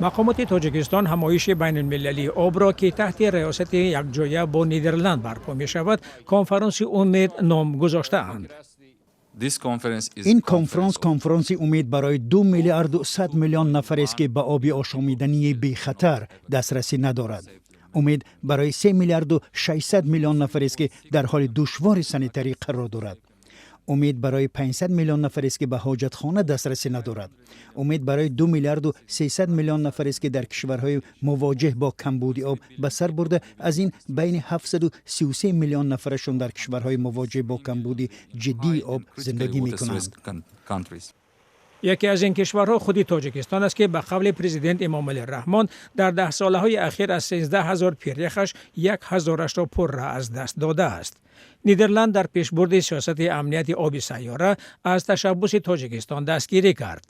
مقامات تاجیکستان همایش بین المللی آب را که تحت ریاست یکجایی با نیدرلند برپا می شود کنفرانس امید نام گذاشته اند. این کنفرانس امید برای 2 میلیارد و 100 میلیون نفر است که به آب آشامیدنی بی خطر دسترسی ندارد. امید برای 3 میلیارد و 600 میلیون نفر است که در حال دشوار سانیتری قرار دارد. امید برای 500 میلیون نفر است که به حاجتخانه دسترسی ندارد. امید برای 2 میلیارد و 300 میلیون نفر است که در کشورهای مواجه با کمبود آب به سر برده، از این بین 733 میلیون نفرشون در کشورهای مواجه با کمبود جدی آب زندگی می‌کنند. یکی از این کشورها خود تاجیکستان است که به قول پرزیدنت امام علی الرحمن در 10 سالهای اخیر از 13,000 پیریخش 1,000 را پر را از دست داده است. نیدرلند در پیشبرد سیاست امنیت آبی سیاره از تشبث تاجیکستان دستگیری کرد.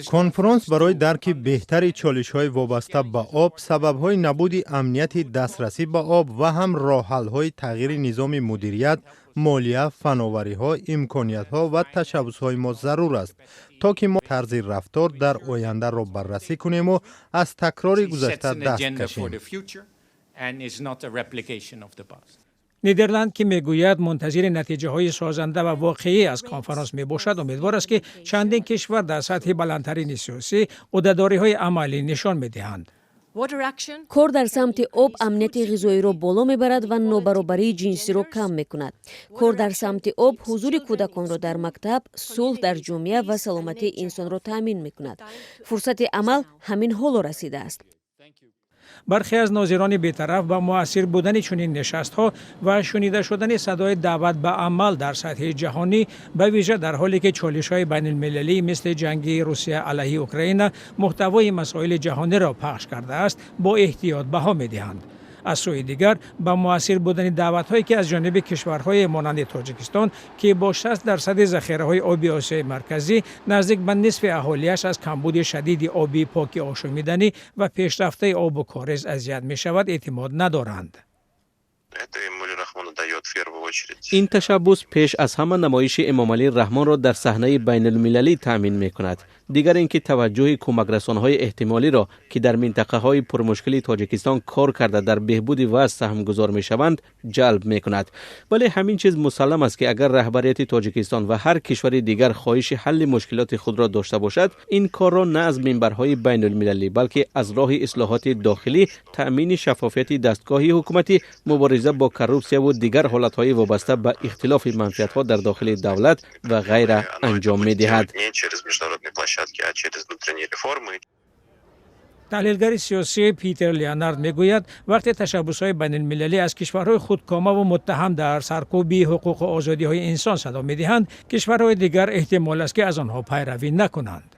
کنفرانس برای درک بهتری چالش‌های وابسته به آب، سبب‌های نبود امنیت دسترسی به آب و هم راه‌حل‌های تغییر نظام مدیریت، مالیه، فناوری‌ها، امکانیت‌ها و تشبث‌های ما ضرور است تا که ما طرز رفتار در آینده را بررسی کنیم و از تکرار گذشته دست کشیم. نیدرلند که میگوید منتظر نتیجه های سازنده و واقعی از کنفرانس می باشد، امیدوار است که چندین کشور در سطح بلندترین سیاسی عهده‌داری های عملی نشان میدهند. کار در سمت آب امنیت غذایی را بالا میبرد و نابرابری جنسی را کم میکند. کار در سمت آب حضور کودکان را در مکتب، صلح در جامعه و سلامتی انسان را تامین میکند. فرصت عمل همین حال رسیده است. برخی از ناظران بی‌طرف با مؤثر بودن چنین نشست‌ها و شنیده شدن صدای دعوت به عمل در سطح جهانی، به ویژه در حالی که چالش‌های بین‌المللی مثل جنگ روسیه علیه اوکراین محتوای مسائل جهانی را پخش کرده است، با احتیاط بها می‌دهند. از سوی دیگر با مؤثر بودن دعوت‌هایی که از جانب کشورهای مانند تاجیکستان که با 60% ذخیره‌های آبی آسیای مرکزی نزدیک به نصف اهالیش از کمبود شدید آبی پاک آشامیدنی و پیشرفته آب و کاریز اذیت می‌شود اعتماد ندارند. این تشبث پیش از همه نمایش امام علی الرحمن را در صحنه بین المللی تأمین می کند. دیگر اینکه توجه کمک رسان‌های احتمالی را که در منطقه های پرمشکل تاجیکستان کار کرده در بهبود وضع سهم گذار می شوند جلب می کند. ولی همین چیز مسلم است که اگر رهبریت تاجیکستان و هر کشور دیگر خواهش حل مشکلات خود را داشته باشد، این کار را نه از منبرهای بین المللی بلکه از راه اصلاحات داخلی، تأمین شفافیت دستگاهی حکومتی، مبارزه با کروپسیه و دیگر حالت‌های وابسته به اختلاف منفعت‌ها در داخل دولت و غیره انجام می‌دهد. تحلیلگر سیاسی پیتر لیانارد میگوید وقتی تشبث‌های بین المللی از کشورهای خودکامه و متهم در سرکوبی حقوق و آزادی‌های انسان صدا می‌دهند، کشورهای دیگر احتمال است که از آنها پیروی نکنند.